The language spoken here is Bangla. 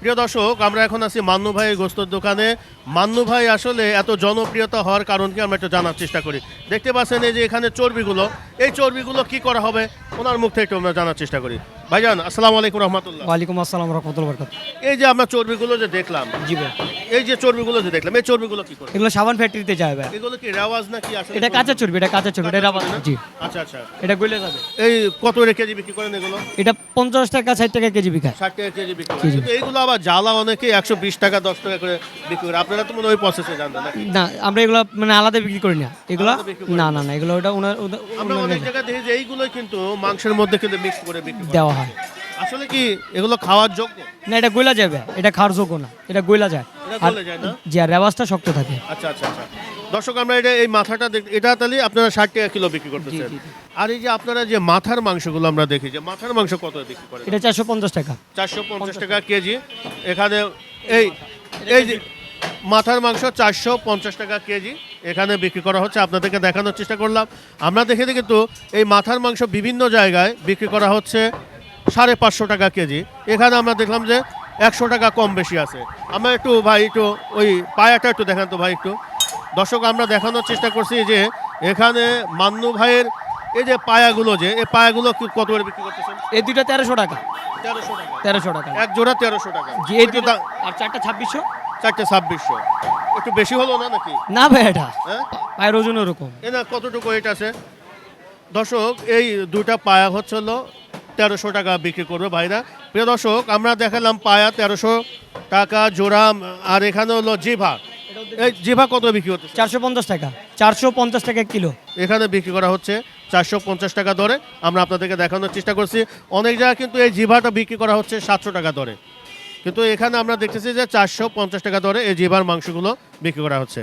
প্রিয় দর্শক, আমরা এখন আছি মান্নু ভাইয়ের গোস্তর দোকানে। মান্নু ভাই আসলে এত জনপ্রিয়তা হওয়ার কারণ কি আমরা একটু জানার চেষ্টা করি। দেখতে পাচ্ছেন এই যে এখানে চর্বিগুলো, এই চর্বিগুলো কি করা হবে ওনার মুখ থেকে একটু আমরা জানার চেষ্টা করি। ভাইজান, আসসালামু আলাইকুম রহমতুল্লাহ। ওয়ালাইকুম আসসালাম রহমতুল্লাহ বরকাত। এই যে আমরা চর্বিগুলো যে দেখলাম, জি ভাই, এই যে চর্বিগুলো যে দেখলাম, এই চর্বিগুলো কি করে? এগুলো সাবান ফ্যাক্টরিতে যায় ভাই। এগুলো কি রেওয়াজ নাকি আসলে? এটা কাঁচা চর্বি, এটা কাঁচা চর্বি, এটা রাবার। জি, আচ্ছা আচ্ছা। এটা গলে যাবে। এই কত করে কেজি বিক্রি করেন এগুলো? এটা 50 টাকা 60 টাকা কেজি বিকায়। 60 টাকা কেজি বিক্রি জি, করেন। জি। কিন্তু এইগুলো আবার জ্বালা অনেকে 120 টাকা 10 টাকা করে বিক্রি করে। আপনারা তো মনে হয় ওই প্রসেসে জানেন নাকি? না, আমরা এগুলো মানে আলাদা বিক্রি করি না। এগুলো আলাদা বিক্রি করেন না না না, এগুলো ওটা আমরা অনেক জায়গায় দেখি যে এইগুলো কিন্তু মাংসের মধ্যে কিন্তু মিক্স করে বিক্রি করে। দেওয়া হয় আসলে কি এগুলো খাওয়ার যোগ্য? না, এটা গলা যাবে, এটা খাওয়ার যোগ্য না, এটা গলা যায়। এটা আর গলে যায় না? যে রেওয়াজটা শক্ত থাকে। আচ্ছা আচ্ছা আচ্ছা। দর্শক, আমরা এটা এই মাথাটা এটা তাহলে আপনারা 60 টাকা কিলো বিক্রি করতেছেন। জি, জি। আর এই যে আপনারা যে মাথার মাংসগুলো আমরা দেখি, যে মাথার মাংস কত বিক্রি করেন? এটা 450 টাকা। 450 টাকা কেজি। এখানে এই এই যে মাথার মাংস 450 টাকা কেজি এখানে বিক্রি করা হচ্ছে। আপনাদেরকে দেখানোর চেষ্টা করলাম। আমরা দেখে কিন্তু এই মাথার মাংস বিভিন্ন জায়গায় বিক্রি করা হচ্ছে 550 টাকা কেজি। এখানে আমরা দেখলাম যে 100 টাকা কম বেশি আছে। আমরা একটু ভাই একটু ওই পায়াটা একটু দেখান তো ভাই একটু। দর্শক, আমরা দেখানোর চেষ্টা করছি যে এখানে মান্নু ভাইয়ের এই যে পায়াগুলো, যে এই পায়াগুলো কত করে বিক্রি করতেছেন? এই দুইটা 1300 টাকা। 1300 টাকা 1300 টাকা। এক জোড়া, 1300 টাকা। জি, এই একটু দুটো আর চারটা 2600। 4টে 2600, একটু বেশি হলো না নাকি? না ভাই, এটা হ্যাঁ, পায়ের ওজন ওরকম। না কতটুকু ওয়েট আছে? দর্শক, এই দুটা পায়া হচ্ছে হলো 1300 টাকা বিক্রি করবে ভাইরা। প্রিয় দর্শক, আমরা দেখালাম পায়া 1300 টাকা জোড়া। আর এখানে হলো জিভা, এই জিভা কত বিক্রি হচ্ছে? 450 টাকা। 450 টাকা কিলো। এখানে বিক্রি করা হচ্ছে 450 টাকা দরে। আমরা আপনাদেরকে দেখানোর চেষ্টা করছি। অনেক জায়গায় কিন্তু এই জিভাটা বিক্রি করা হচ্ছে 700 টাকা দরে, কিন্তু এখানে আমরা দেখতেছি যে 450 টাকা দরে এই জিভার মাংসগুলো বিক্রি করা হচ্ছে।